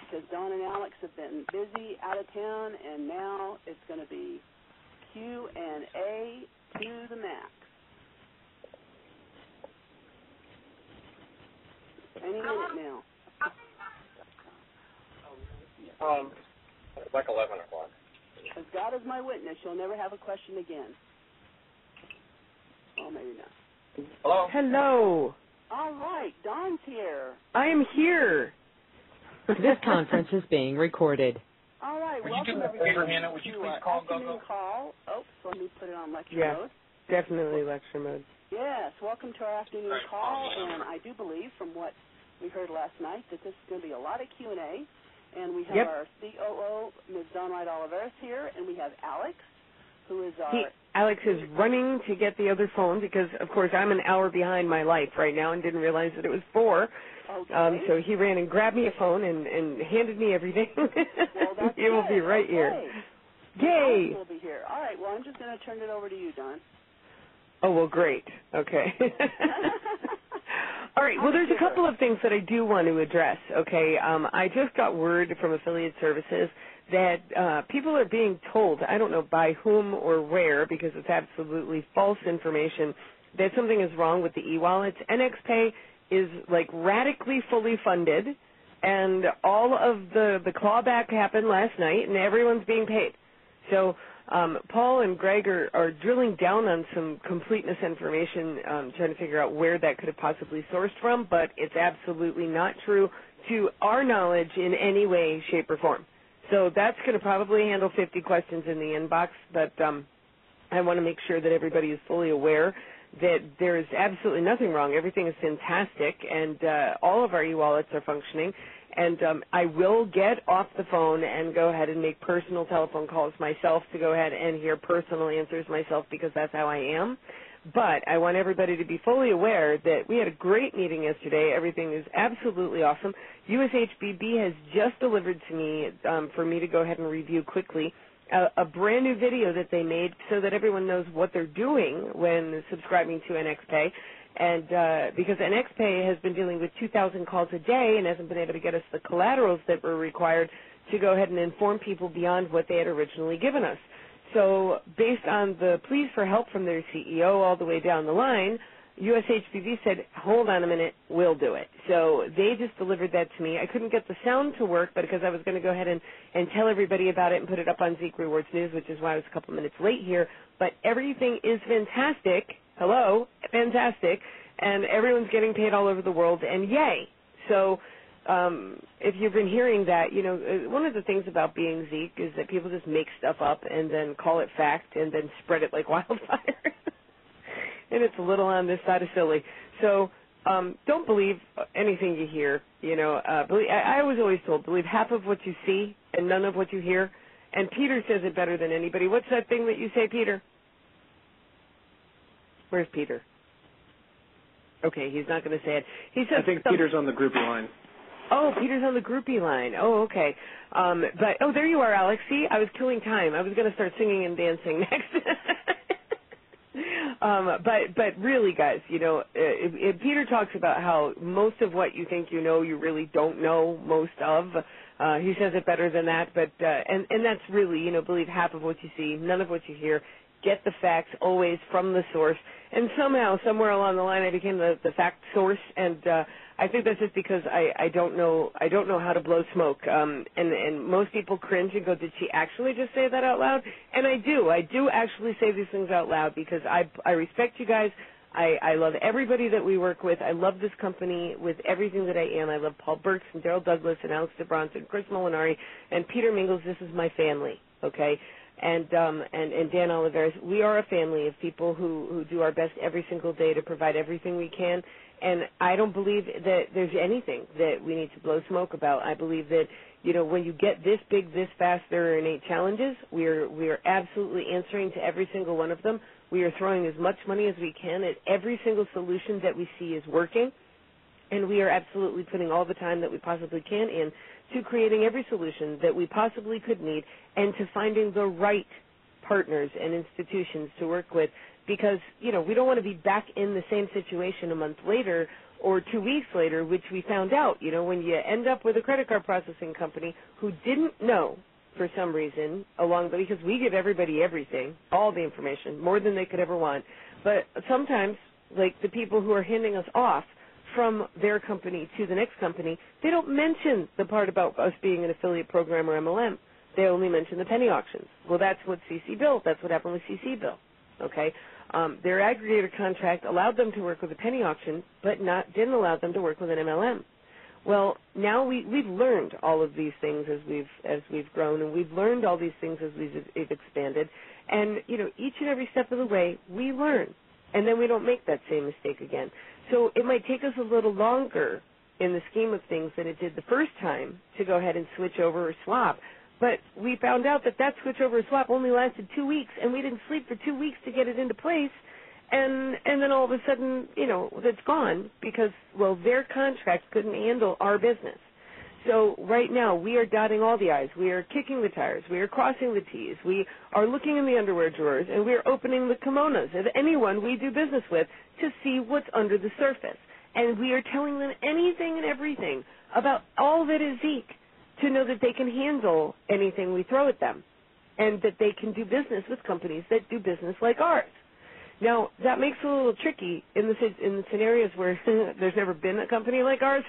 because Don and Alex have been busy out of town, and now it's going to be Q&A to the max. Any minute now. It's like 11 o'clock. As God is my witness, you'll never have a question again. Well, maybe not. Hello? Hello. All right, Don's here. I am here. This conference is being recorded. All right, Would welcome you do a everybody favor, Hannah? Would you to please our call afternoon Gogo? call. Oh, so let me put it on lecture mode. Definitely lecture mode. Yes, welcome to our afternoon call, and I do believe from what we heard last night that this is going to be a lot of Q&A, and we have our COO, Ms. Dawn Wright Oliveris here, and we have Alex, who is our... Alex is running to get the other phone because, of course, I'm an hour behind my life right now and didn't realize that it was 4. Okay. So he ran and grabbed me a phone and handed me everything. Well, that's He will be right here. Yay! Alex will be here. All right, well, I'm just going to turn it over to you, Don. Oh, well, great. Okay. All right, well, there's a couple of things that I do want to address, okay? I just got word from Affiliate Services that people are being told, I don't know by whom or where, because it's absolutely false information, that something is wrong with the e-wallets. NXPay is, like, radically fully funded, and all of the clawback happened last night, and everyone's being paid. So Paul and Greg are drilling down on some complete misinformation, trying to figure out where that could have possibly sourced from, but it's absolutely not true to our knowledge in any way, shape, or form. So that's going to probably handle 50 questions in the inbox, but I want to make sure that everybody is fully aware that there is absolutely nothing wrong. Everything is fantastic, and all of our e-wallets are functioning. And I will get off the phone and go ahead and make personal telephone calls myself to go ahead and hear personal answers myself because that's how I am. But I want everybody to be fully aware that we had a great meeting yesterday. Everything is absolutely awesome. USHBB has just delivered to me for me to go ahead and review quickly a brand new video that they made so that everyone knows what they're doing when subscribing to NXPay. And because NXPay has been dealing with 2,000 calls a day and hasn't been able to get us the collaterals that were required to go ahead and inform people beyond what they had originally given us. So based on the pleas for help from their CEO all the way down the line, USHBB said, hold on a minute, we'll do it. So they just delivered that to me. I couldn't get the sound to work, but because I was going to go ahead and tell everybody about it and put it up on Zeke Rewards News, which is why I was a couple minutes late here. But everything is fantastic. Hello, fantastic. And everyone's getting paid all over the world, and yay. So if you've been hearing that, you know, one of the things about being Zeke is that people just make stuff up and then call it fact and then spread it like wildfire. And it's a little on this side of silly. So don't believe anything you hear. You know, I was always told, believe half of what you see and none of what you hear. And Peter says it better than anybody. What's that thing that you say, Peter? Where's Peter? Okay, he's not going to say it. He says I think Peter's on the groupie line. Oh, Peter's on the groupie line. Oh, okay. But there you are, Alex. See, I was killing time. I was going to start singing and dancing next. But really, guys, you know, if Peter talks about how most of what you think you know, you really don't know most of. He says it better than that, but and that's really, you know, believe half of what you see, none of what you hear. Get the facts always from the source. And somehow, somewhere along the line, I became the fact source, and I think that's just because I don't know how to blow smoke. And most people cringe and go, "Did she actually just say that out loud?" And I do actually say these things out loud because I respect you guys. I love everybody that we work with. I love this company with everything that I am. I love Paul Burks and Daryl Douglas and Alex DeBronson, Chris Molinari, and Peter Mingles. This is my family, okay? And Dan Oliveris. We are a family of people who do our best every single day to provide everything we can. And I don't believe that there's anything that we need to blow smoke about. I believe that, you know, when you get this big, this fast, there are innate challenges. We are absolutely answering to every single one of them. We are throwing as much money as we can at every single solution that we see is working. And we are absolutely putting all the time that we possibly can in to creating every solution that we possibly could need and to finding the right partners and institutions to work with because, you know, we don't want to be back in the same situation a month later or 2 weeks later, which we found out, when you end up with a credit card processing company who didn't know for some reason because we give everybody everything, all the information, more than they could ever want. But sometimes, like the people who are handing us off from their company to the next company, they don't mention the part about us being an affiliate program or MLM. They only mention the penny auctions. Well, that's what CC Bill. That's what happened with CC Bill. Okay, their aggregator contract allowed them to work with a penny auction, but didn't allow them to work with an MLM. Well, now we've learned all of these things as we've grown, and we've learned all these things as we've expanded. And each and every step of the way, we learn, and then we don't make that same mistake again. So it might take us a little longer in the scheme of things than it did the first time to go ahead and switch over or swap. But we found out that switch over or swap only lasted 2 weeks, and we didn't sleep for 2 weeks to get it into place. And then all of a sudden, it's gone because, their contract couldn't handle our business. So right now, we are dotting all the I's. We are kicking the tires. We are crossing the T's. We are looking in the underwear drawers, and we are opening the kimonos of anyone we do business with to see what's under the surface. And we are telling them anything and everything about all that is Zeek to know that they can handle anything we throw at them and that they can do business with companies that do business like ours. Now, that makes it a little tricky in the scenarios where there's never been a company like ours.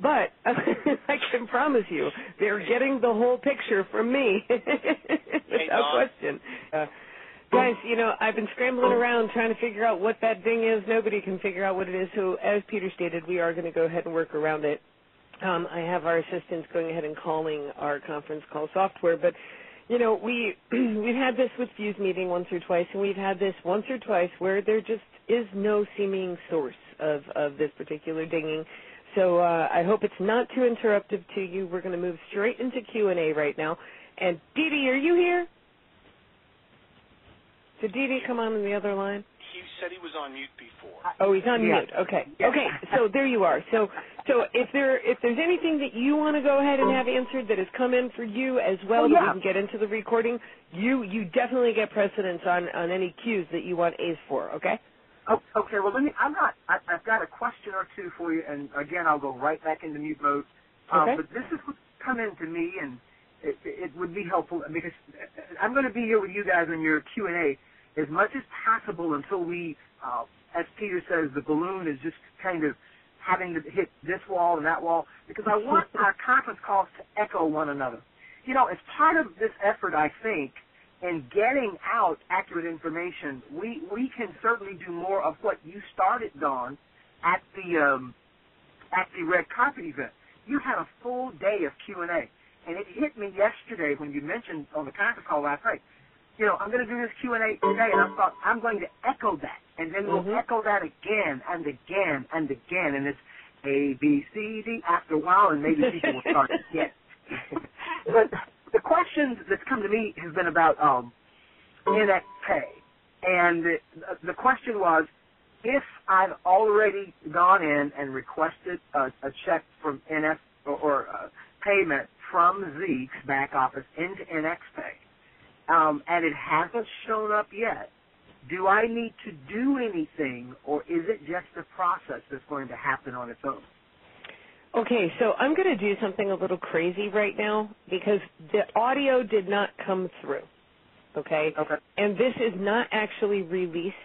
But I can promise you, they're getting the whole picture from me, without question. Guys, I've been scrambling around trying to figure out what that thing is. Nobody can figure out what it is. So, as Peter stated, we are going to go ahead and work around it. I have our assistants going ahead and calling our conference call software, but we've had this with Fuse Meeting once or twice, and we've had this once or twice where there just is no seeming source of this particular dinging. So I hope it's not too interruptive to you. We're going to move straight into Q&A right now. And Dee Dee, are you here? Did Dee Dee come on the other line? He said he was on mute before. Oh, he's on mute. Okay. Yeah. Okay. So there you are. So if there's anything that you want to go ahead and have answered that has come in for you as well, that we can get into the recording, you definitely get precedence on any cues that you want A's for. Okay. Oh, okay. Well, I've got a question or two for you, and again, I'll go right back into mute mode. Okay. But this is what's come in to me, and it would be helpful because I'm going to be here with you guys on your Q&A as much as possible until we, as Peter says, the balloon is just kind of having to hit this wall and that wall, because I want our conference calls to echo one another. As part of this effort, I think, in getting out accurate information, we can certainly do more of what you started, Dawn, at the red carpet event. You had a full day of Q&A, and it hit me yesterday when you mentioned on the conference call last night, I'm going to do this Q&A today, and I thought I'm going to echo that, and then we'll echo that again and again and again, and it's A, B, C, D after a while, and maybe people will start to get it. But the question that's come to me has been about NX Pay, and the question was, if I've already gone in and requested a check from NX or payment from Zeek's back office into NX Pay, and it hasn't shown up yet, do I need to do anything, or is it just a process that's going to happen on its own? Okay, so I'm going to do something a little crazy right now because the audio did not come through, okay? Okay. And this is not actually released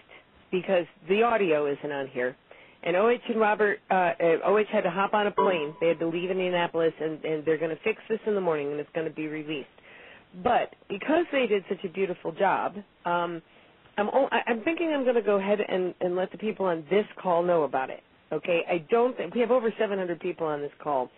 because the audio isn't on here. And OH and Robert, OH had to hop on a plane. They had to leave Indianapolis, and they're going to fix this in the morning, and it's going to be released. But because they did such a beautiful job, I'm thinking I'm going to go ahead and let the people on this call know about it. Okay, we have over 700 people on this call.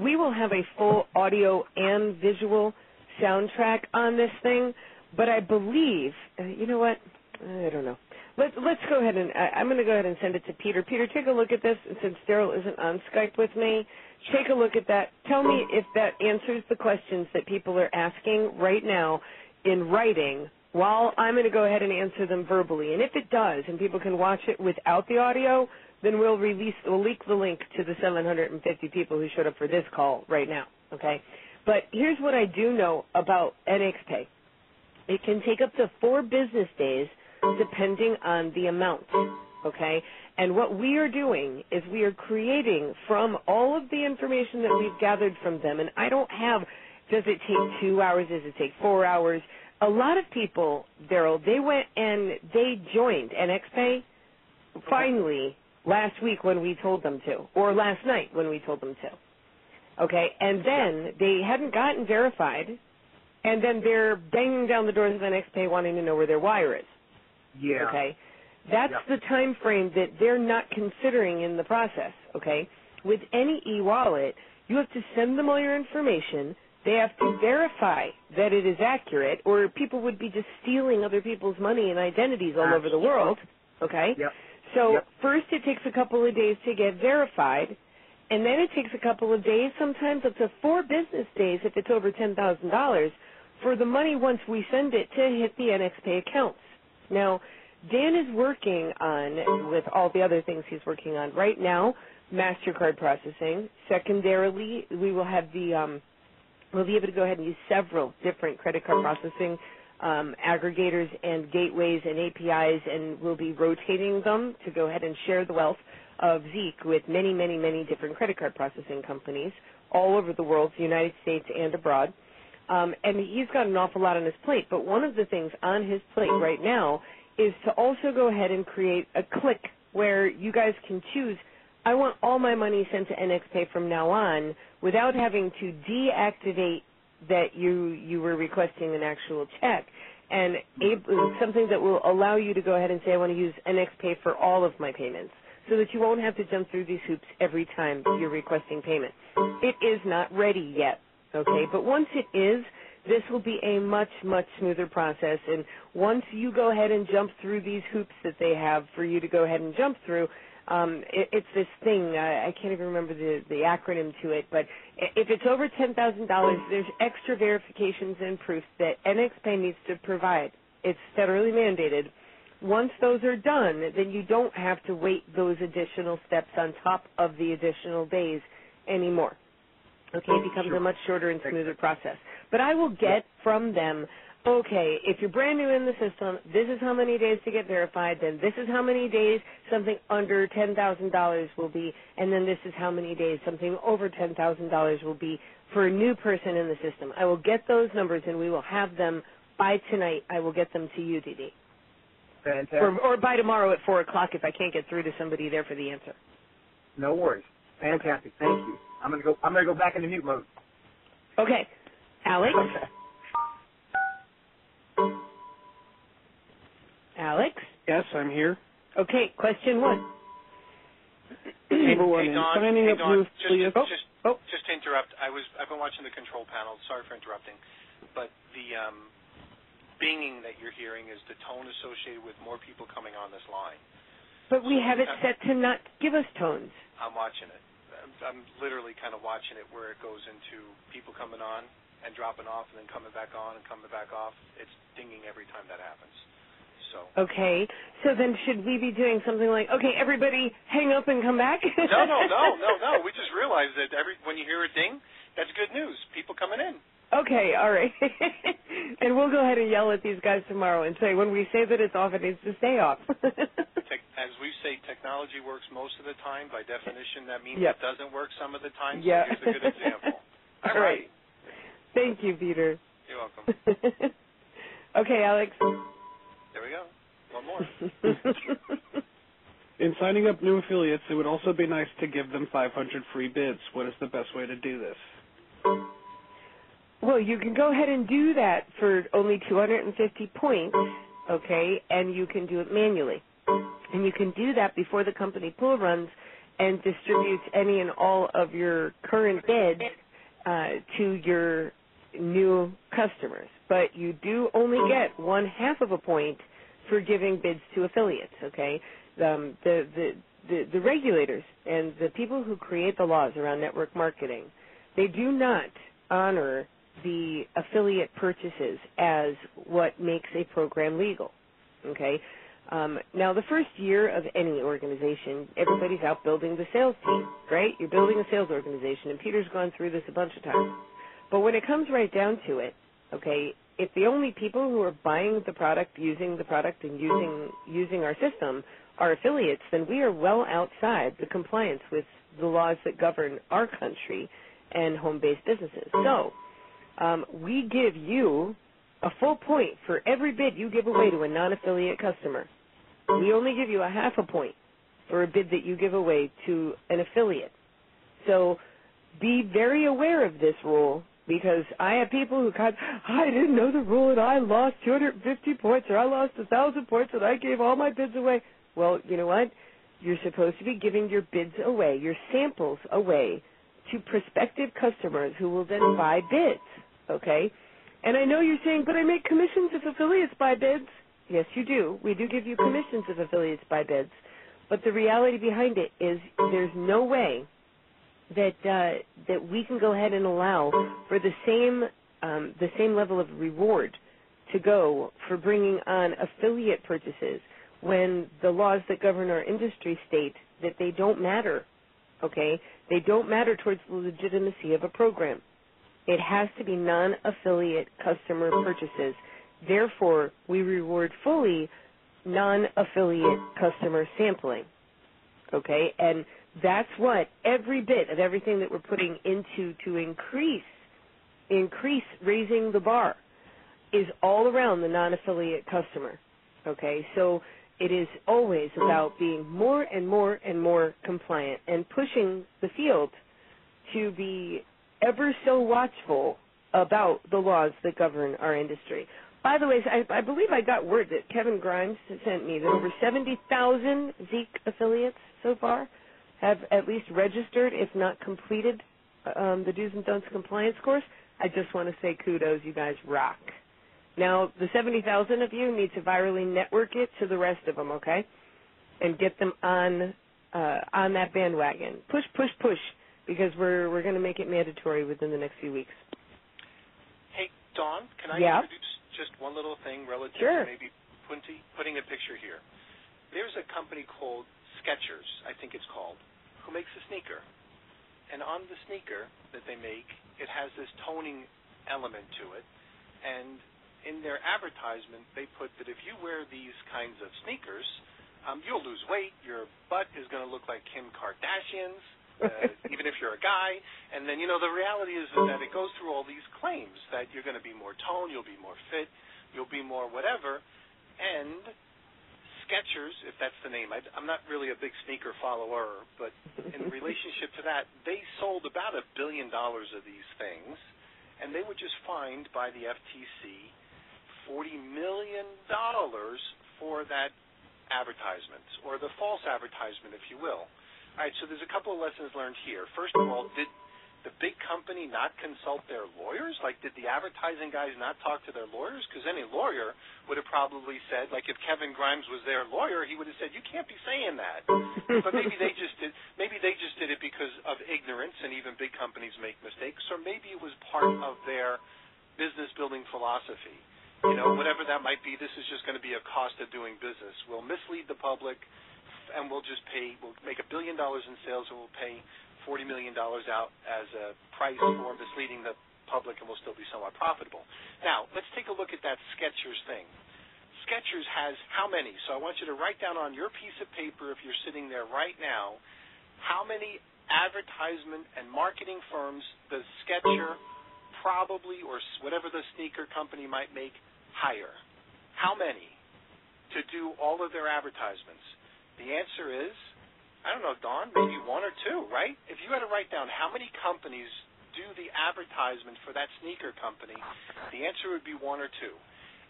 We will have a full audio and visual soundtrack on this thing, but I believe, you know what? I don't know. Let's go ahead and I'm going to go ahead and send it to Peter. Peter, take a look at this. And since Daryl isn't on Skype with me, take a look at that. Tell me if that answers the questions that people are asking right now in writing, while I'm going to go ahead and answer them verbally. And if it does, and people can watch it without the audio, then we'll leak the link to the 750 people who showed up for this call right now, okay? But here's what I do know about NX Pay. It can take up to 4 business days depending on the amount, okay? And what we are doing is we are creating from all of the information that we've gathered from them, and I don't have, does it take 2 hours, does it take 4 hours? A lot of people, Daryl, they went and they joined NXPay finally last week when we told them to, or last night when we told them to, okay? And then they hadn't gotten verified, and then they're banging down the doors of NXPay wanting to know where their wire is. Yeah. Okay? That's the time frame that they're not considering in the process, okay? With any e-wallet, you have to send them all your information. They have to verify that it is accurate, or people would be just stealing other people's money and identities all over the world, okay? Yep. So first it takes a couple of days to get verified, and then it takes a couple of days, sometimes up to 4 business days if it's over $10,000, for the money once we send it to hit the NXPay accounts. Now, Dan is working on, with all the other things he's working on right now, MasterCard processing. Secondarily, we will have we'll be able to go ahead and use several different credit card processing aggregators and gateways and APIs, and we'll be rotating them to go ahead and share the wealth of Zeek with many, many, many different credit card processing companies all over the world, the United States and abroad. And he's got an awful lot on his plate, but one of the things on his plate right now is to also go ahead and create a click where you guys can choose, I want all my money sent to NXPay from now on without having to deactivate that you were requesting an actual check, and something that will allow you to go ahead and say, I want to use NXPay for all of my payments, so that you won't have to jump through these hoops every time you're requesting payment. It is not ready yet, okay? But once it is, this will be a much, much smoother process, and once you go ahead and jump through these hoops that they have for you to go ahead and jump through, it's this thing, I can't even remember the acronym to it, but if it's over $10,000, there's extra verifications and proofs that NXPay needs to provide. It's federally mandated. Once those are done, then you don't have to wait those additional steps on top of the additional days anymore. Okay, it becomes a much shorter and smoother process. But I will get from them, okay, if you're brand new in the system, this is how many days to get verified, then this is how many days something under $10,000 will be, and then this is how many days something over $10,000 will be for a new person in the system. I will get those numbers, and we will have them by tonight. I will get them to you, Dee. Fantastic. Or by tomorrow at 4 o'clock if I can't get through to somebody there for the answer. No worries. Fantastic. Thank you. I'm gonna go back into mute mode. Okay. Alex? Alex? Yes, I'm here. Okay, question 1. Number 1, Hey, Don, signing up new affiliates. Just to interrupt, I've been watching the control panel. Sorry for interrupting, but the binging that you're hearing is the tone associated with more people coming on this line. But we have it set to not give us tones. I'm watching it. I'm literally kind of watching it where it goes into people coming on and dropping off and then coming back on and coming back off. It's dinging every time that happens. So. Okay, so then should we be doing something like, okay, everybody hang up and come back? No. We just realized that when you hear a ding, that's good news. People coming in. Okay, all right. And we'll go ahead and yell at these guys tomorrow and say, when we say that it's off, it needs to stay off. As we say, technology works most of the time. By definition, that means it doesn't work some of the time. So here's a good example. All right. Thank you, Peter. You're welcome. Okay, Alex. There we go. One more. In signing up new affiliates, it would also be nice to give them 500 free bids. What is the best way to do this? Well, you can go ahead and do that for only 250 points, okay, and you can do it manually. And you can do that before the company pool runs and distributes any and all of your current bids to your new customers. But you do only get 1/2 of a point for giving bids to affiliates, okay? The regulators and the people who create the laws around network marketing, they do not honor the affiliate purchases as what makes a program legal, okay? Now, the first year of any organization, everybody's out building the sales team, right? You're building a sales organization, and Peter's gone through this a bunch of times. But when it comes right down to it, okay, if the only people who are buying the product, using the product, and using our system our affiliates, then we are well outside the compliance with the laws that govern our country and home-based businesses. So we give you a full point for every bid you give away to a non-affiliate customer. We only give you a half a point for a bid that you give away to an affiliate. So be very aware of this rule, because I have people who I didn't know the rule and I lost 250 points or I lost 1,000 points and I gave all my bids away. Well, you know what? You're supposed to be giving your bids away, your samples away, to prospective customers who will then buy bids, okay? And I know you're saying, but I make commissions if affiliates buy bids. Yes, you do. We do give you commissions if affiliates buy bids. But the reality behind it is there's no way that we can go ahead and allow for the same level of reward to go for bringing on affiliate purchases when the laws that govern our industry state that they don't matter, okay? They don't matter towards the legitimacy of a program. It has to be non-affiliate customer purchases. Therefore, we reward fully non-affiliate customer sampling, okay? And that's what every bit of everything that we're putting into to increase raising the bar is all around the non-affiliate customer, okay? So it is always about being more and more and more compliant and pushing the field to be ever so watchful about the laws that govern our industry. By the way, I believe I got word that Kevin Grimes sent me that over 70,000 Zeek affiliates so far have at least registered, if not completed, the Do's and Don'ts compliance course. I just want to say kudos. You guys rock. Now, the 70,000 of you need to virally network it to the rest of them, okay? And get them on that bandwagon. Push, push, push, because we're going to make it mandatory within the next few weeks. Hey, Dawn, can I introduce just one little thing relative to maybe putting a picture here? There's a company called Skechers, I think it's called, who makes a sneaker. And on the sneaker that they make, it has this toning element to it. And in their advertisement, they put that if you wear these kinds of sneakers, you'll lose weight, your butt is going to look like Kim Kardashian's, even if you're a guy. And then, the reality is that it goes through all these claims that you're going to be more toned, you'll be more fit, you'll be more whatever. And Skechers, if that's the name, I'm not really a big sneaker follower, but in relationship to that, they sold about $1 billion of these things, and they were just fined by the FTC $40 million for that advertisement, or the false advertisement, if you will. All right, so there's a couple of lessons learned here. First of all, did the big company not consult their lawyers? Like, did the advertising guys not talk to their lawyers? Because any lawyer would have probably said, like if Kevin Grimes was their lawyer, he would have said, you can't be saying that. But maybe they just did it because of ignorance, and even big companies make mistakes, or maybe it was part of their business-building philosophy. Whatever that might be, this is just going to be a cost of doing business. We'll mislead the public, and we'll make $1 billion in sales, and we'll pay $40 million out as a price for misleading the public, and we'll still be somewhat profitable. Now, let's take a look at that Skechers thing. Skechers has how many? So I want you to write down on your piece of paper, if you're sitting there right now, how many advertisement and marketing firms does Skechers probably, or whatever the sneaker company might make, hire? How many to do all of their advertisements? The answer is, I don't know, Dawn, maybe one or two, right? If you had to write down how many companies do the advertisement for that sneaker company, the answer would be one or two.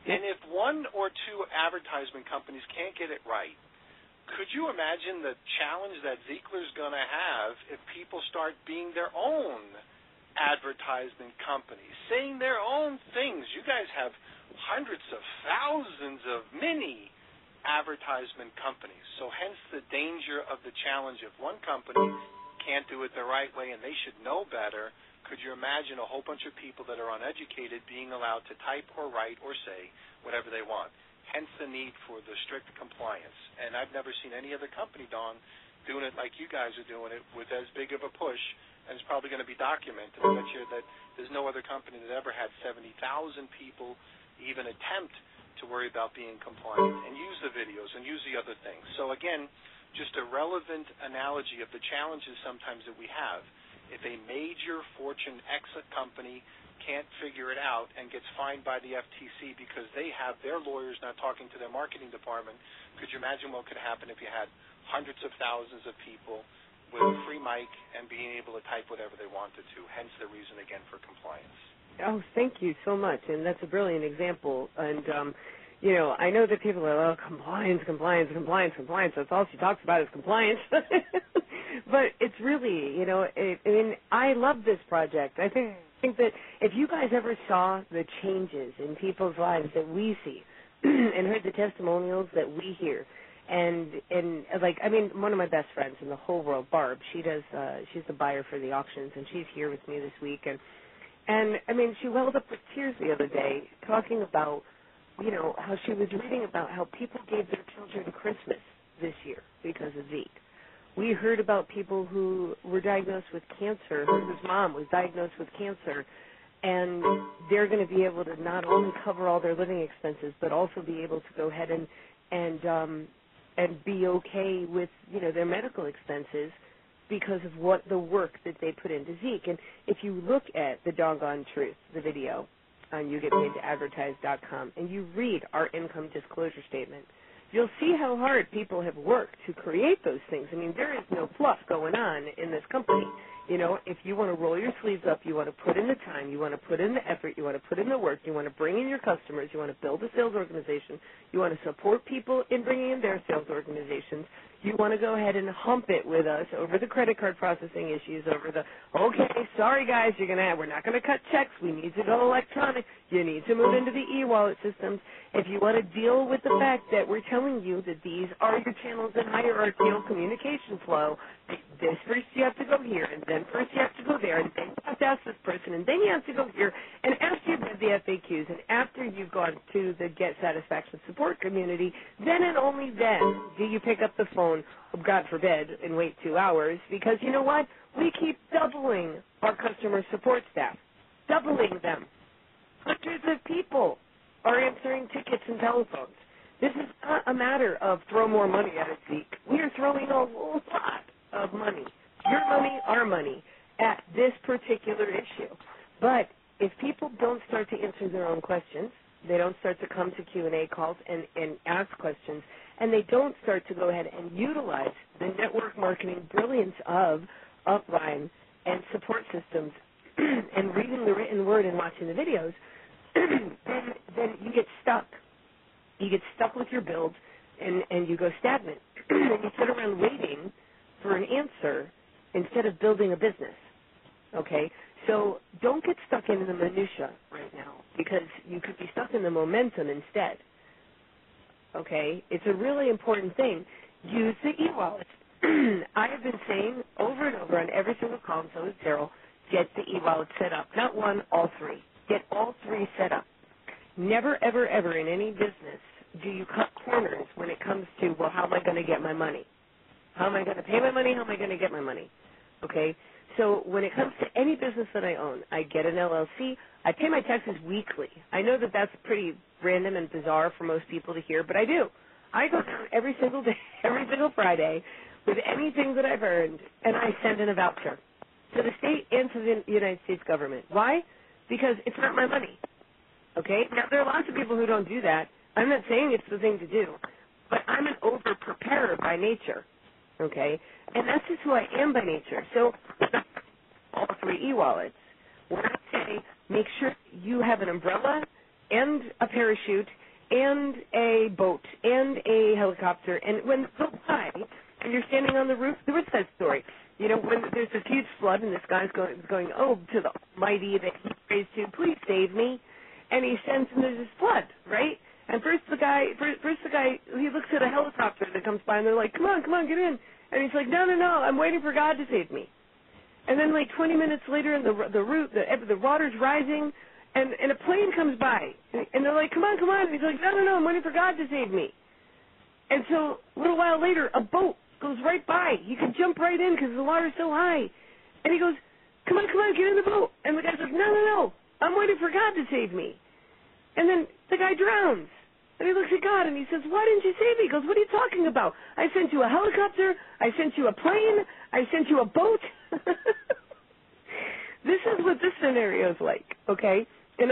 And if one or two advertisement companies can't get it right, could you imagine the challenge that Zeekler's going to have if people start being their own advertisement companies, saying their own things? You guys have hundreds of thousands of mini advertisement companies. So hence the danger of the challenge. If one company can't do it the right way and they should know better, could you imagine a whole bunch of people that are uneducated being allowed to type or write or say whatever they want? Hence the need for the strict compliance. And I've never seen any other company, Dawn, doing it like you guys are doing it with as big of a push, and it's probably going to be documented. I bet you that there's no other company that ever had 70,000 people even attempt to worry about being compliant, and use the videos and use the other things. So again, just a relevant analogy of the challenges sometimes that we have. If a major Fortune exit company can't figure it out and gets fined by the FTC because they have their lawyers not talking to their marketing department, could you imagine what could happen if you had hundreds of thousands of people with a free mic and being able to type whatever they wanted to, hence the reason, again, for compliance. Oh, thank you so much, and that's a brilliant example. And, you know, I know that people are, compliance, that's all she talks about is compliance. But it's really, you know, I mean, I love this project. I think that if you guys ever saw the changes in people's lives that we see and heard the testimonials that we hear, and like, I mean, one of my best friends in the whole world, Barb, she's the buyer for the auctions, and she's here with me this week, and I mean, she welled up with tears the other day talking about, you know, how she was reading about how people gave their children Christmas this year because of Zeke. We heard about people who were diagnosed with cancer, whose mom was diagnosed with cancer, and they're going to be able to not only cover all their living expenses, but also be able to go ahead and be okay with, you know, their medical expenses because of what the work that they put into Zeke. And if you look at the Doggone Truth, the video on YouGetPaidToAdvertise.com, and you read our income disclosure statement, you'll see how hard people have worked to create those things. I mean, there is no fluff going on in this company. You know, if you want to roll your sleeves up, you want to put in the time, you want to put in the effort, you want to put in the work, you want to bring in your customers, you want to build a sales organization, you want to support people in bringing in their sales organizations, you want to go ahead and hump it with us over the credit card processing issues, over the, okay, sorry guys, we're not going to cut checks, we need to go electronic, you need to move into the e-wallet systems. If you want to deal with the fact that we're telling you that these are your channels in hierarchical communication flow, this first you have to go here, and then first you have to go there, and then you have to ask this person, and then you have to go here, and after you've read the FAQs, and after you've gone to the Get Satisfaction support community, then and only then do you pick up the phone, God forbid, and wait 2 hours, because you know what? We keep doubling our customer support staff, doubling them. Hundreds of people are answering tickets and telephones. This is not a matter of throw more money at it, Zeke. We are throwing a whole lot of money, your money, our money, at this particular issue. But if people don't start to answer their own questions, they don't start to come to Q&A calls and ask questions, and they don't start to go ahead and utilize the network marketing brilliance of Upline and support systems and reading the written word and watching the videos, then you get stuck. You get stuck with your build, and you go stagnant. And you sit around waiting for an answer instead of building a business, okay? So don't get stuck in the minutia right now because you could be stuck in the momentum instead, okay? It's a really important thing. Use the e-wallet. I have been saying over and over on every single call, and so is Daryl, get the e-wallet set up. Not one, all three. Get all three set up. Never, ever, ever in any business do you cut corners when it comes to, well, how am I going to get my money? How am I going to pay my money? How am I going to get my money? Okay? So when it comes to any business that I own, I get an LLC. I pay my taxes weekly. I know that that's pretty random and bizarre for most people to hear, but I do. I go down every single day, every single Friday with anything that I've earned, and I send in a voucher to the state and to the United States government. Why? Because it's not my money. Okay? Now, there are lots of people who don't do that. I'm not saying it's the thing to do, but I'm an over-preparer by nature. Okay? And that's just who I am by nature. So all three e-wallets, when I say make sure you have an umbrella and a parachute and a boat and a helicopter, and when you go by and you're standing on the roof, there was that story. You know, when there's this huge flood and this guy's going, oh, to the Almighty that he prays to, please save me. And he sends him, there's this flood, right? And first the guy, he looks at a helicopter that comes by, and they're like, come on, get in. And he's like, no, I'm waiting for God to save me. And then like 20 minutes later, and the water's rising, and a plane comes by, and they're like, come on. And he's like, no, I'm waiting for God to save me. And so a little while later, a boat goes right by. He can jump right in because the water's so high. And he goes, come on, get in the boat. And the guy's like, no, I'm waiting for God to save me. And then the guy drowns. And he looks at God and he says, why didn't you save me? He goes, what are you talking about? I sent you a helicopter. I sent you a plane. I sent you a boat. This is what this scenario is like, okay? And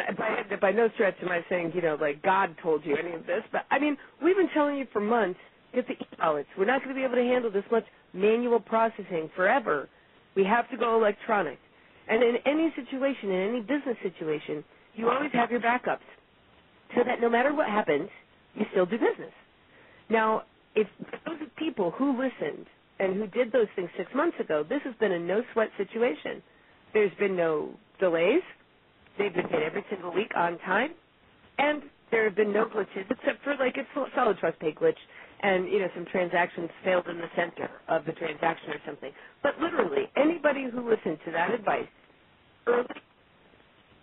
by no stretch am I saying, like God told you any of this. But, I mean, we've been telling you for months, get the e-wallets. We're not going to be able to handle this much manual processing forever. We have to go electronic. And in any situation, in any business situation, you always have your backups so that no matter what happens, you still do business. Now, if those people who listened and who did those things 6 months ago, this has been a no-sweat situation. There's been no delays. They've been paid every single week on time. And there have been no glitches except for, like, a solid trust pay glitch and, some transactions failed in the center of the transaction or something. But literally, anybody who listened to that advice early,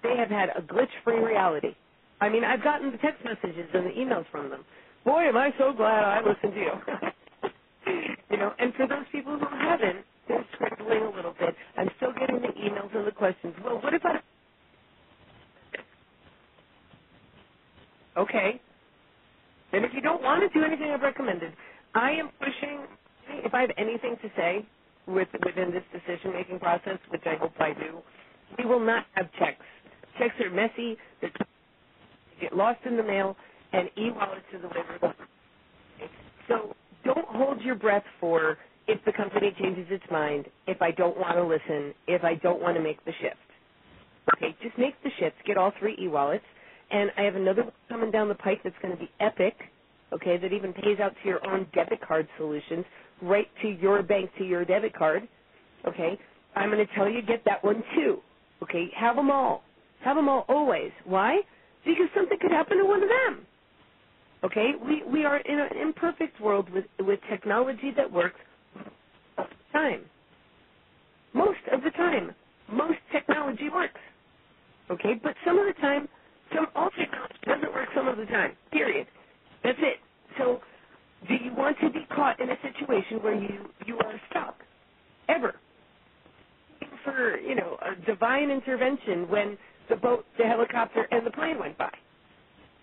they have had a glitch-free reality. I mean, I've gotten the text messages and the emails from them. Boy, am I so glad I listened to you. And for those people who haven't, they're scrambling a little bit. I'm still getting the emails and the questions. Well, what if I... Okay. And if you don't want to do anything I've recommended, I am pushing, if I have anything to say within this decision-making process, which I hope I do, we will not have checks. Checks are messy, they get lost in the mail, and e-wallets are the way we're going. So don't hold your breath for if the company changes its mind, if I don't want to listen, if I don't want to make the shift. Okay, just make the shift, get all 3 e-wallets, and I have another one coming down the pike that's going to be epic, okay, that even pays out to your own debit card solutions, right to your bank, to your debit card, okay. I'm going to tell you, get that one too, okay. Have them all. Have them all always. Why? Because something could happen to one of them, okay. We are in an imperfect world with technology that works all the time. Most of the time. Most technology works, okay, but some of the time, all technology doesn't work some of the time, period. That's it. So do you want to be caught in a situation where you are stuck? Ever? For, a divine intervention when the boat, the helicopter, and the plane went by.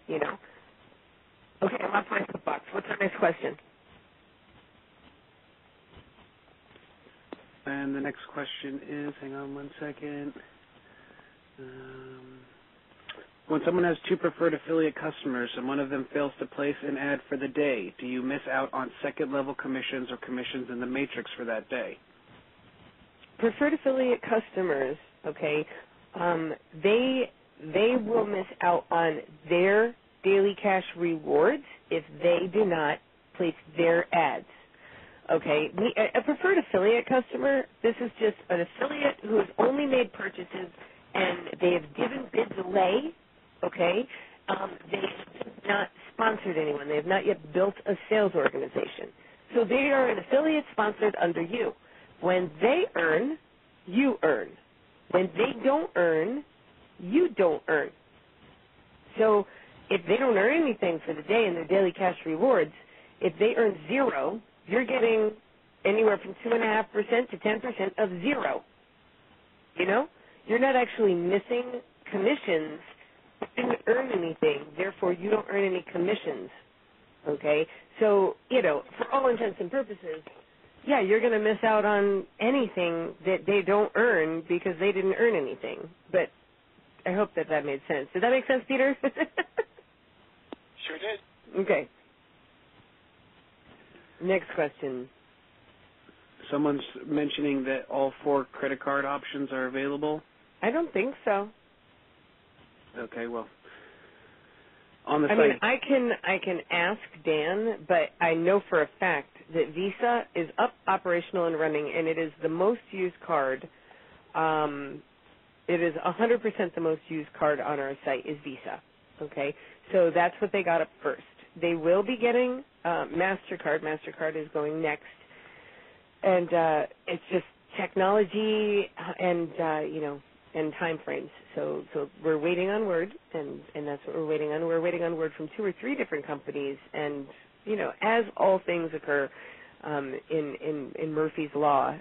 Okay, I'm off my soapbox. What's our next question? And the next question is, hang on one second. When someone has 2 preferred affiliate customers and one of them fails to place an ad for the day, do you miss out on second-level commissions or commissions in the matrix for that day? Preferred affiliate customers, okay, they will miss out on their daily cash rewards if they do not place their ads. Okay, a preferred affiliate customer, this is just an affiliate who has only made purchases and they have given bids away, okay? They have not sponsored anyone. They have not yet built a sales organization. So they are an affiliate sponsored under you. When they earn, you earn. When they don't earn, you don't earn. So if they don't earn anything for the day in their daily cash rewards, if they earn 0, you're getting anywhere from 2.5% to 10% of 0. You're not actually missing commissions. You didn't earn anything, therefore you don't earn any commissions. Okay? So, for all intents and purposes, yeah, you're going to miss out on anything that they don't earn because they didn't earn anything. But I hope that made sense. Did that make sense, Peter? Sure did. Okay. Next question. Someone's mentioning that all 4 credit card options are available. I don't think so. Okay, well, on the site. I can ask Dan, but I know for a fact that Visa is operational and running, and it is the most used card. It is 100% the most used card on our site is Visa. Okay, so that's what they got up first. They will be getting MasterCard. MasterCard is going next, and it's just technology and and time frames. So we're waiting on word, and that's what we're waiting on. We're waiting on word from 2 or 3 different companies, and as all things occur in Murphy's Law,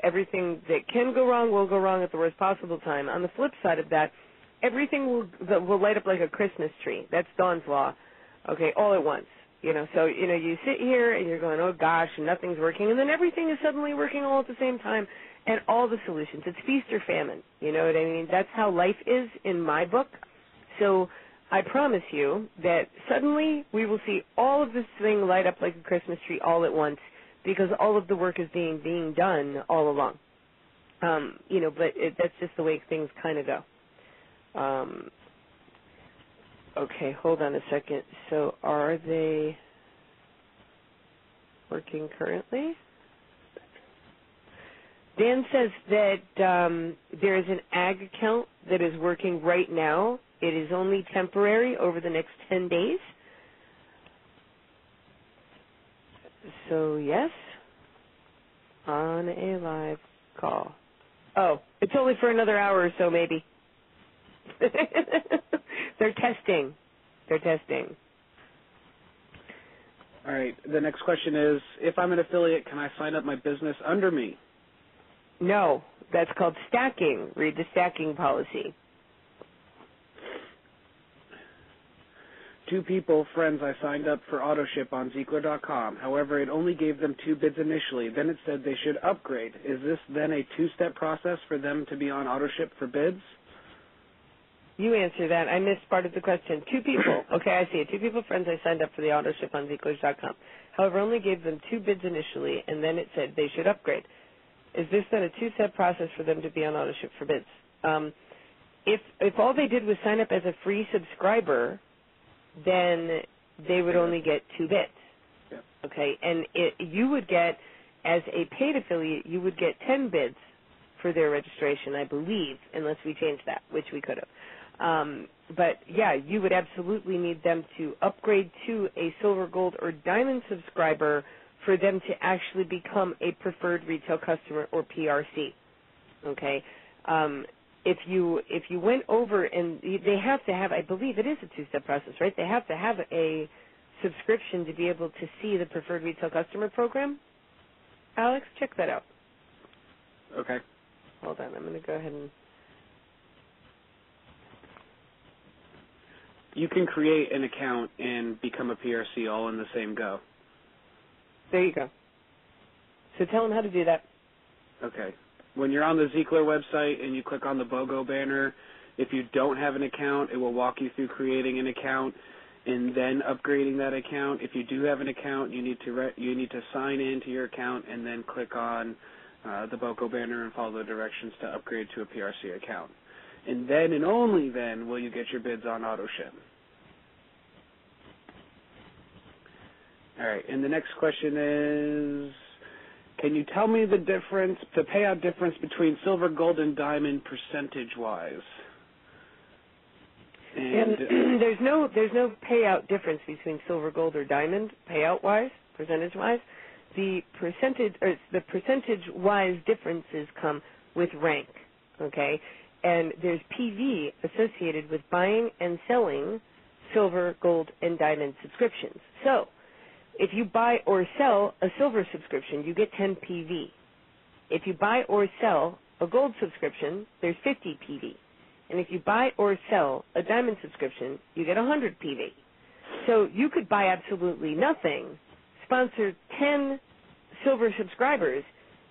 everything that can go wrong will go wrong at the worst possible time. On the flip side of that, everything will light up like a Christmas tree. That's Dawn's Law. okay, all at once. So, you sit here and you're going, oh, gosh, and nothing's working, and then everything is suddenly working all at the same time, and all the solutions. It's feast or famine, you know what I mean? That's how life is in my book. So I promise you that suddenly we will see all of this thing light up like a Christmas tree all at once because all of the work is being done all along. But that's just the way things kind of go. Okay, hold on a second. So are they working currently? Dan says that there is an ag account that is working right now. It is only temporary over the next 10 days. So, yes, on a live call. Oh, it's only for another hour or so, maybe. They're testing. All right. The next question is, if I'm an affiliate, can I sign up my business under me? No. That's called stacking. Read the stacking policy. 2 people, friends, I signed up for AutoShip on Zeekler.com. However, it only gave them 2 bids initially. Then it said they should upgrade. Is this then a 2-step process for them to be on AutoShip for bids? You answer that. I missed part of the question. 2 people. Okay, I see it. 2 people, friends, I signed up for the AutoShip on Zeekler.com. However, only gave them 2 bids initially, and then it said they should upgrade. Is this then a 2-step process for them to be on AutoShip for bids? If all they did was sign up as a free subscriber, then they would only get 2 bids. Yep. Okay, and you would get, as a paid affiliate, you would get 10 bids for their registration, I believe, unless we changed that, which we could have. But, yeah, you would absolutely need them to upgrade to a silver, gold, or diamond subscriber for them to actually become a preferred retail customer or PRC. Okay? If you went over and they have to have, I believe it is a 2-step process, right? They have to have a subscription to be able to see the preferred retail customer program. Alex, check that out. Okay. Hold on, I'm going to go ahead and... You can create an account and become a PRC all in the same go. There you go. So tell them how to do that. Okay. When you're on the Zeekler website and you click on the BOGO banner, if you don't have an account, it will walk you through creating an account and then upgrading that account. If you do have an account, you need to sign into your account and then click on the BOGO banner and follow the directions to upgrade to a PRC account. And then and only then will you get your bids on AutoShip. All right, and the next question is, can you tell me the payout difference between silver, gold, and diamond percentage-wise? And there's no payout difference between silver, gold, or diamond payout-wise, percentage-wise. The percentage-wise differences come with rank, okay? And there's PV associated with buying and selling silver, gold, and diamond subscriptions. So if you buy or sell a silver subscription, you get 10 PV. If you buy or sell a gold subscription, there's 50 PV. And if you buy or sell a diamond subscription, you get 100 PV. So you could buy absolutely nothing, sponsor 10 silver subscribers,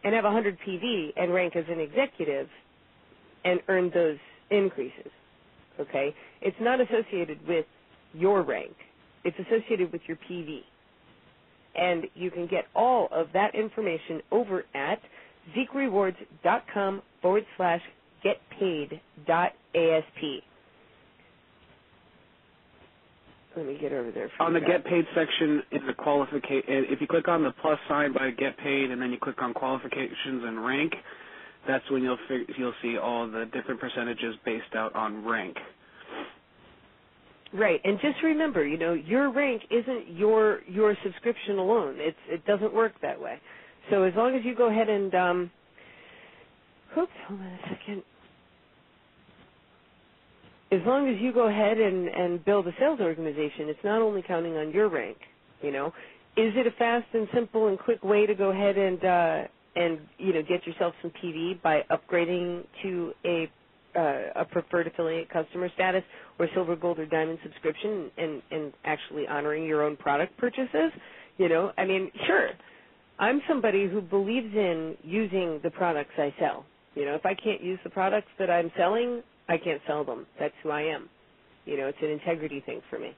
and have 100 PV and rank as an executive and earn those increases, okay? It's not associated with your rank. It's associated with your PV. And you can get all of that information over at ZeekRewards.com/getpaid.asp. Let me get over there. On the Get Paid section, in the if you click on the plus sign by Get Paid and then you click on qualifications and rank, that's when you'll see all the different percentages based out on rank. Right, and just remember, your rank isn't your subscription alone. It doesn't work that way. So as long as you go ahead and hold on a second. As long as you go ahead and build a sales organization, it's not only counting on your rank. Is it a fast and simple and quick way to go ahead and get yourself some PV by upgrading to a a preferred affiliate customer status or silver, gold, or diamond subscription and actually honoring your own product purchases. I mean, sure, I'm somebody who believes in using the products I sell. If I can't use the products that I'm selling, I can't sell them. That's who I am. It's an integrity thing for me.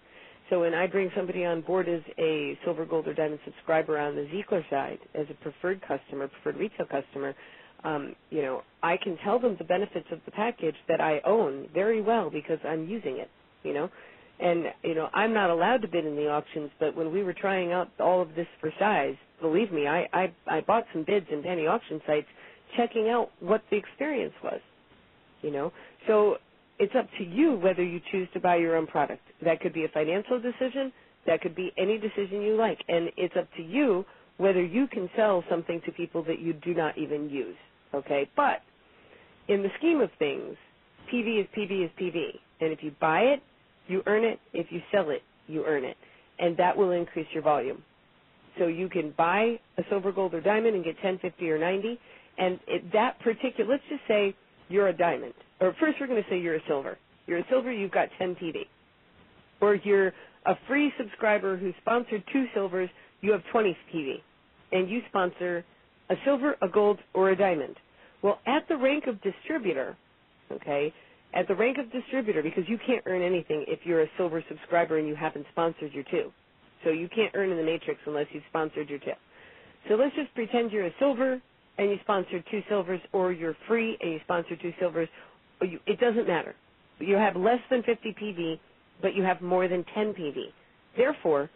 So when I bring somebody on board as a silver, gold, or diamond subscriber on the Zeekler side, as a preferred customer, preferred retail customer, I can tell them the benefits of the package that I own very well because I'm using it, And, I'm not allowed to bid in the auctions, but when we were trying out all of this for size, believe me, I bought some bids in penny auction sites checking out what the experience was, So it's up to you whether you choose to buy your own product. That could be a financial decision. That could be any decision you like. And it's up to you whether you can sell something to people that you do not even use, okay? But in the scheme of things, PV is PV is PV. And if you buy it, you earn it. If you sell it, you earn it. And that will increase your volume. So you can buy a silver, gold, or diamond and get 10, 50, or 90. And that particular, let's just say you're a diamond. Or first we're going to say you're a silver. You're a silver, you've got 10 PV. Or you're a free subscriber who sponsored 2 silvers, you have 20 PV. And you sponsor a silver, a gold, or a diamond. Well, at the rank of distributor, okay, at the rank of distributor, because you can't earn anything if you're a silver subscriber and you haven't sponsored your 2. So you can't earn in the matrix unless you've sponsored your 2. So let's just pretend you're a silver and you sponsored 2 silvers, or you're free and you sponsor 2 silvers. It doesn't matter. You have less than 50 PV, but you have more than 10 PV. Therefore,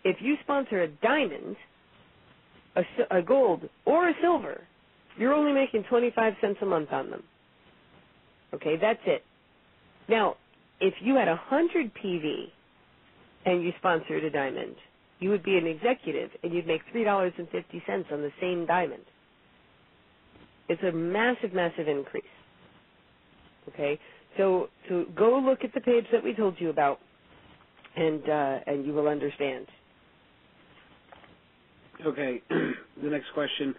if you sponsor a diamond, a gold, or a silver, you're only making 25 cents a month on them. Okay, that's it. Now, if you had 100 PV and you sponsored a diamond, you would be an executive and you'd make $3.50 on the same diamond. It's a massive, massive increase. Okay, so go look at the page that we told you about, and you will understand. Okay, the next question.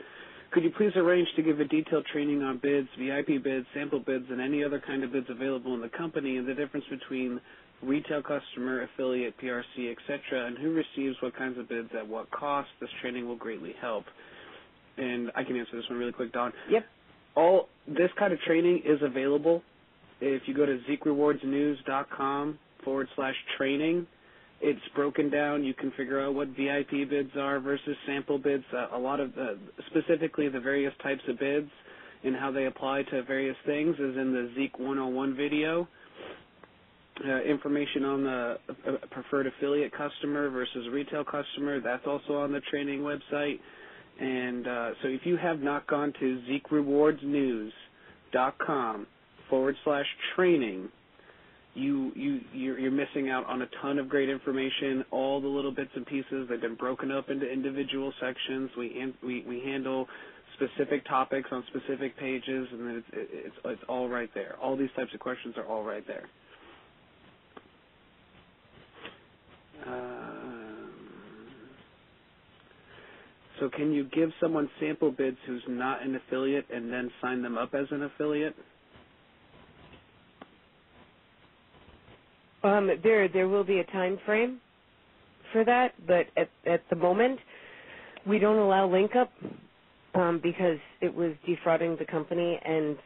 Could you please arrange to give a detailed training on bids, VIP bids, sample bids, and any other kind of bids available in the company, and the difference between retail customer, affiliate, PRC, etc., and who receives what kinds of bids at what cost? This training will greatly help. And I can answer this one really quick, Dawn. Yep. All this kind of training is available if you go to ZeekRewardsNews.com/training. It's broken down. You can figure out what VIP bids are versus sample bids. A lot of specifically the various types of bids and how they apply to various things is in the Zeek 101 video. Information on the preferred affiliate customer versus retail customer, that's also on the training website. And so if you have not gone to ZeekRewardsNews.com/training, you're missing out on a ton of great information. All the little bits and pieces, they've been broken up into individual sections. We handle specific topics on specific pages, and it's all right there. All these types of questions are all right there. So can you give someone sample bids who's not an affiliate and then sign them up as an affiliate? There will be a time frame for that, but at the moment we don't allow link up because it was defrauding the company and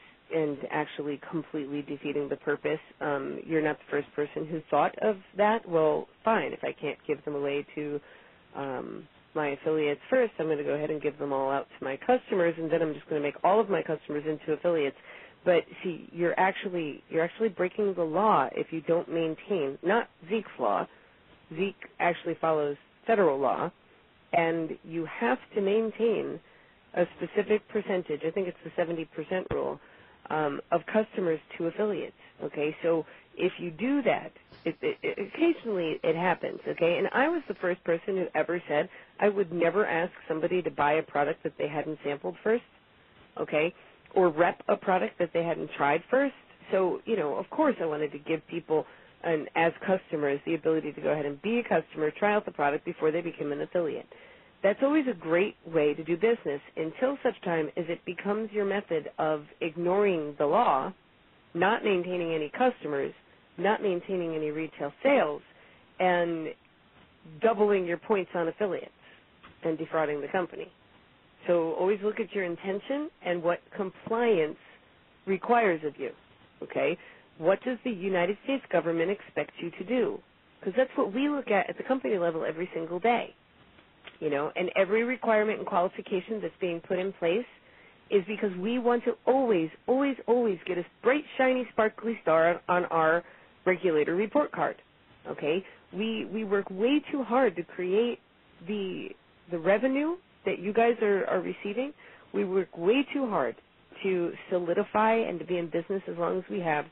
actually completely defeating the purpose. You're not the first person who thought of that. Well, fine. If I can't give them away to my affiliates first, I'm going to go ahead and give them all out to my customers, and then I'm just going to make all of my customers into affiliates. But see, you're actually breaking the law if you don't maintain, not Zeek's law. Zeek actually follows federal law, and you have to maintain a specific percentage. I think it's the 70% rule of customers to affiliates. Okay, so if you do that, occasionally it happens. Okay, and I was the first person who ever said I would never ask somebody to buy a product that they hadn't sampled first. Okay. Or rep a product that they hadn't tried first. So, of course I wanted to give people, as customers, the ability to go ahead and be a customer, try out the product before they become an affiliate. That's always a great way to do business until such time as it becomes your method of ignoring the law not maintaining any customers, not maintaining any retail sales, and doubling your points on affiliates and defrauding the company. So always look at your intention and what compliance requires of you, okay? What does the United States government expect you to do? Because that's what we look at the company level every single day, you know, and every requirement and qualification that's being put in place is because we want to always, always, always get a bright, shiny, sparkly star on our regulator report card, okay? We work way too hard to create the revenue that you guys are receiving. We work way too hard to solidify and to be in business as long as we have,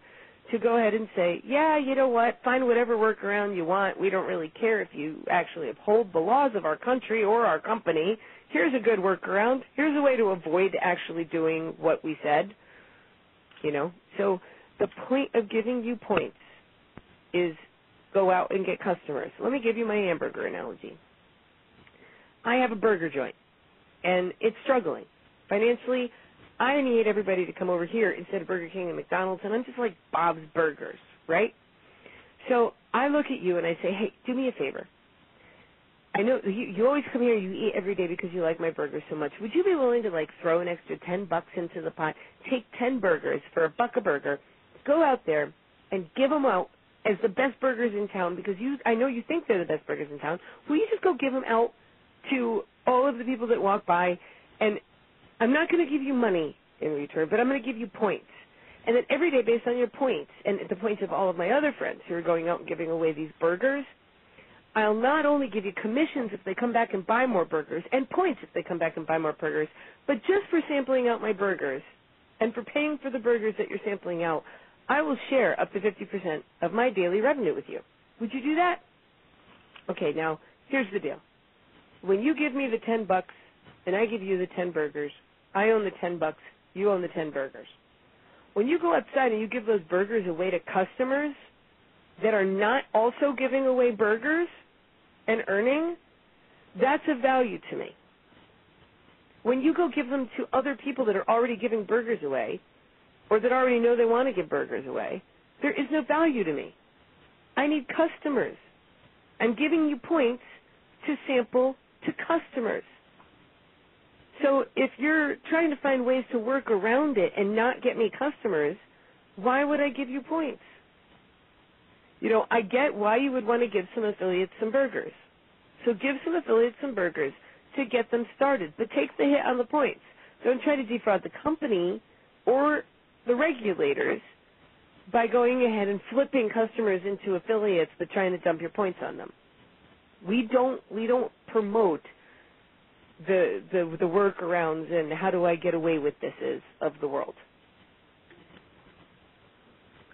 to go ahead and say, yeah, you know what, find whatever workaround you want. We don't really care if you actually uphold the laws of our country or our company. Here's a good workaround. Here's a way to avoid actually doing what we said, you know. So the point of giving you points is go out and get customers. Let me give you my hamburger analogy. I have a burger joint, and it's struggling. Financially, I need everybody to come over here instead of Burger King and McDonald's, and I'm just like Bob's Burgers, right? So I look at you and I say, hey, do me a favor. I know you always come here, you eat every day because you like my burgers so much. Would you be willing to, like, throw an extra $10 into the pot, take 10 burgers for $1 a burger, go out there and give them out as the best burgers in town because I know you think they're the best burgers in town. Will you just go give them out to all of the people that walk by? And I'm not going to give you money in return, but I'm going to give you points. And then every day, based on your points and the points of all of my other friends who are going out and giving away these burgers, I'll not only give you commissions if they come back and buy more burgers and points if they come back and buy more burgers, but just for sampling out my burgers and for paying for the burgers that you're sampling out, I will share up to 50% of my daily revenue with you. Would you do that? Okay, now, here's the deal. When you give me the $10 and I give you the 10 burgers, I own the $10, you own the 10 burgers. When you go outside and you give those burgers away to customers that are not also giving away burgers and earning, that's of value to me. When you go give them to other people that are already giving burgers away or that already know they want to give burgers away, there is no value to me. I need customers. I'm giving you points to sample to customers. So if you're trying to find ways to work around it and not get me customers, why would I give you points? You know, I get why you would want to give some affiliates some burgers. So give some affiliates some burgers to get them started, but take the hit on the points. Don't try to defraud the company or the regulators by going ahead and flipping customers into affiliates but trying to dump your points on them. We don't promote the workarounds and how do I get away with this is of the world.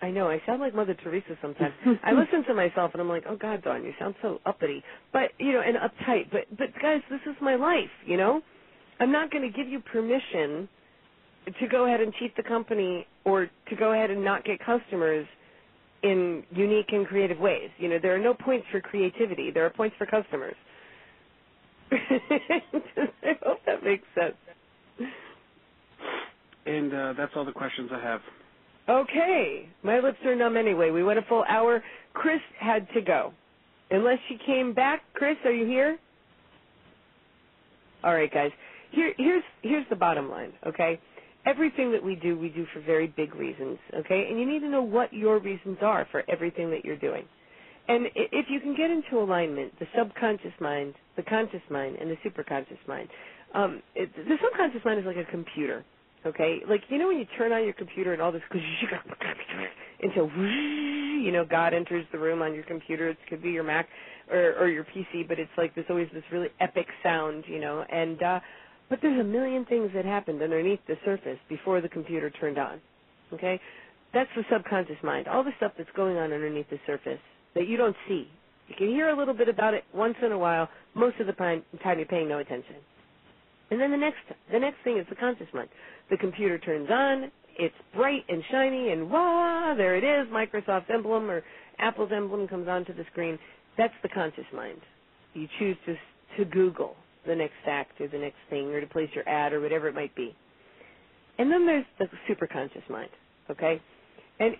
I know, I sound like Mother Teresa sometimes. I listen to myself and I'm like, oh God, Dawn, you sound so uppity. But, you know, and uptight. But guys, this is my life, you know? I'm not going to give you permission to go ahead and cheat the company or to go ahead and not get customers in unique and creative ways. You know, there are no points for creativity. There are points for customers. I hope that makes sense. And that's all the questions I have. Okay. My lips are numb anyway. We went a full hour. Chris had to go. Unless she came back. Chris, are you here? All right, guys. Here's the bottom line, okay? Everything that we do for very big reasons, okay? And you need to know what your reasons are for everything that you're doing. And if you can get into alignment, the subconscious mind, the conscious mind, and the superconscious mind, the subconscious mind is like a computer, okay? Like, you know when you turn on your computer and all this, until, you know, God enters the room on your computer. It could be your Mac or your PC, but it's like there's always this really epic sound, you know, and but there's a million things that happened underneath the surface before the computer turned on, okay? That's the subconscious mind, all the stuff that's going on underneath the surface that you don't see. You can hear a little bit about it once in a while. Most of the time you're paying no attention. And then the next thing is the conscious mind. The computer turns on, it's bright and shiny, and wah, there it is, Microsoft's emblem or Apple's emblem comes onto the screen. That's the conscious mind. You choose to Google the next fact or the next thing or to place your ad or whatever it might be. And then there's the superconscious mind, okay? And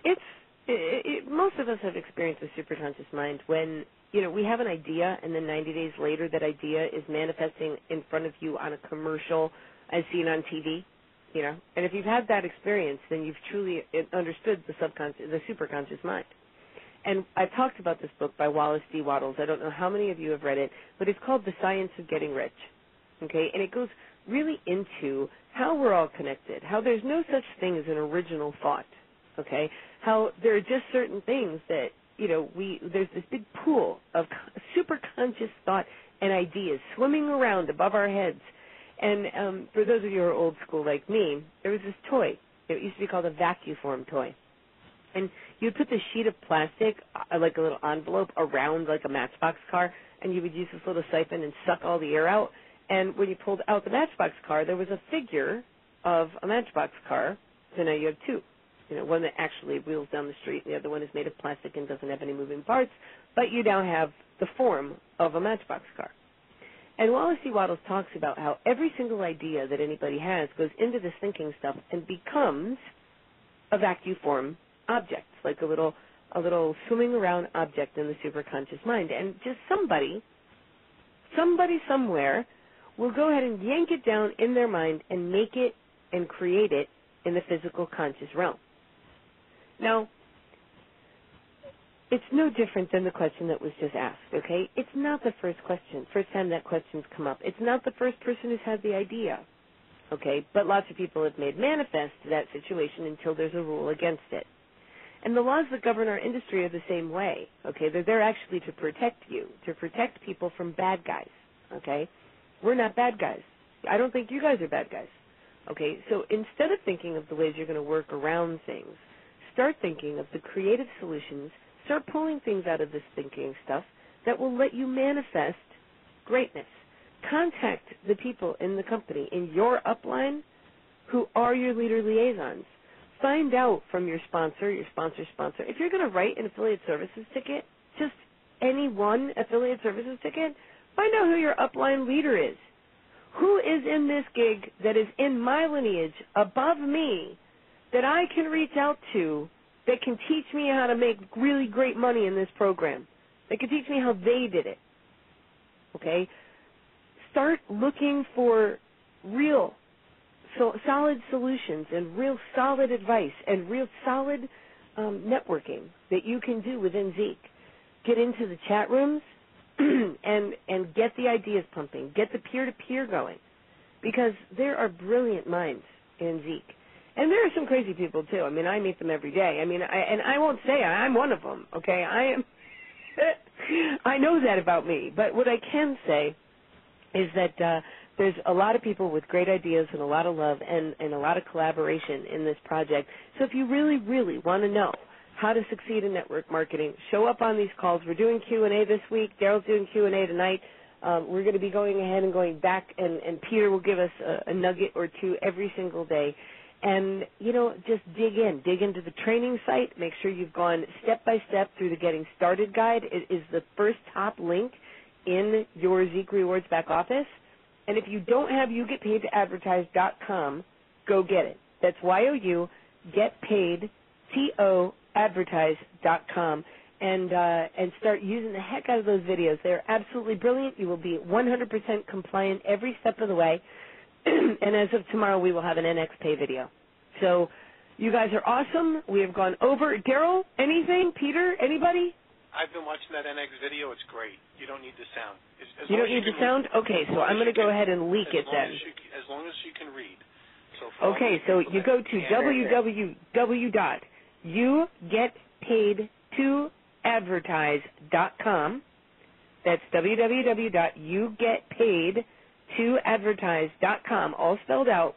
most of us have experienced the superconscious mind when, we have an idea, and then 90 days later that idea is manifesting in front of you on a commercial as seen on TV, And if you've had that experience, then you've truly understood the superconscious mind. And I've talked about this book by Wallace D. Wattles. I don't know how many of you have read it, but it's called The Science of Getting Rich, okay? And it goes really into how we're all connected, how there's no such thing as an original thought, okay? How there are just certain things that, there's this big pool of super conscious thought and ideas swimming around above our heads. And for those of you who are old school like me, there was this toy. It used to be called a vacuform toy. And you'd put this sheet of plastic, like a little envelope, around like a Matchbox car, and you would use this little siphon and suck all the air out. And when you pulled out the Matchbox car, there was a figure of a Matchbox car. So now you have two. One that actually wheels down the street, and the other one is made of plastic and doesn't have any moving parts, but you now have the form of a Matchbox car. And Wallace D. Wattles talks about how every single idea that anybody has goes into this thinking stuff and becomes a vacuform object, like a little swimming around object in the superconscious mind. And just somebody somewhere will go ahead and yank it down in their mind and make it and create it in the physical conscious realm. Now, it's no different than the question that was just asked, okay? It's not the first time that question's come up. It's not the first person who's had the idea, okay? But lots of people have made manifest that situation until there's a rule against it. And the laws that govern our industry are the same way, okay? They're there actually to protect you, to protect people from bad guys, okay? We're not bad guys. I don't think you guys are bad guys, okay? So instead of thinking of the ways you're going to work around things, start thinking of the creative solutions. Start pulling things out of this thinking stuff that will let you manifest greatness. Contact the people in the company, in your upline, who are your leader liaisons. Find out from your sponsor's sponsor. If you're going to write an affiliate services ticket, just any one affiliate services ticket, find out who your upline leader is. Who is in this gig that is in my lineage above me that I can reach out to that can teach me how to make really great money in this program. That can teach me how they did it. Okay? Start looking for real, solid solutions and real solid advice and real solid networking that you can do within Zeek. Get into the chat rooms and get the ideas pumping. Get the peer-to-peer going. Because there are brilliant minds in Zeek. And there are some crazy people, too. I mean, I meet them every day. I mean, I won't say I'm one of them, okay? I know that about me. But what I can say is that there's a lot of people with great ideas and a lot of love and a lot of collaboration in this project. So if you really, really want to know how to succeed in network marketing, show up on these calls. We're doing Q&A this week. Daryl's doing Q&A tonight. We're going to be going ahead and going back, and Peter will give us a nugget or two every single day. And, just dig into the training site. Make sure you've gone step by step through the Getting Started guide. It is the first top link in your Zeek Rewards back office. And if you don't have yougetpaidtoadvertise.com, go get it. That's YOU, getpaidtoadvertise.com. And start using the heck out of those videos. They're absolutely brilliant. You will be 100% compliant every step of the way. And as of tomorrow, we will have an NX Pay video. So you guys are awesome. We have gone over. Daryl, anything? Peter, anybody? I've been watching that NX video. It's great. You don't need the sound. You don't need the sound? Okay, so I'm going to go ahead and leak it then. As long as you can read. Okay, so you go to www.yougetpaidtoadvertise.com. That's www.yougetpaidtoadvertise.com, all spelled out,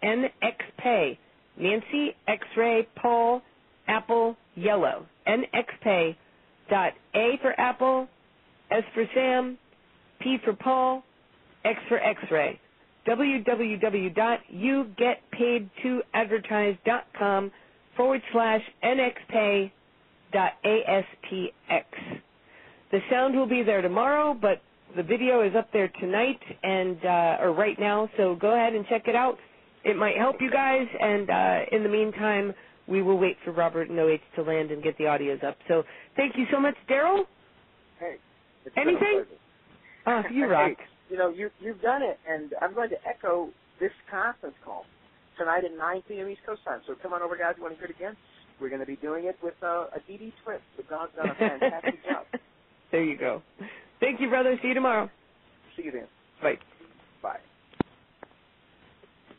/NXPay. Nancy, X-ray, Paul, Apple, Yellow. NXPay. A for Apple, S for Sam, P for Paul, X for X-ray. www.yougetpaidtoadvertise.com /NXPay.ASPX. The sound will be there tomorrow, but the video is up there tonight or right now, so go ahead and check it out. It might help you guys, and in the meantime, we will wait for Robert and OH to land and get the audios up. So thank you so much, Daryl. Hey, it's anything? Oh, you rock. Hey, you've done it, and I'm going to echo this conference call tonight at 9 p.m. East Coast time. So come on over, guys. You want to hear it again? We're going to be doing it with a DD twist. The dog's done a fantastic job. There you go. Thank you, brother. See you tomorrow. See you then. Bye. Bye.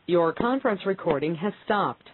Your conference recording has stopped.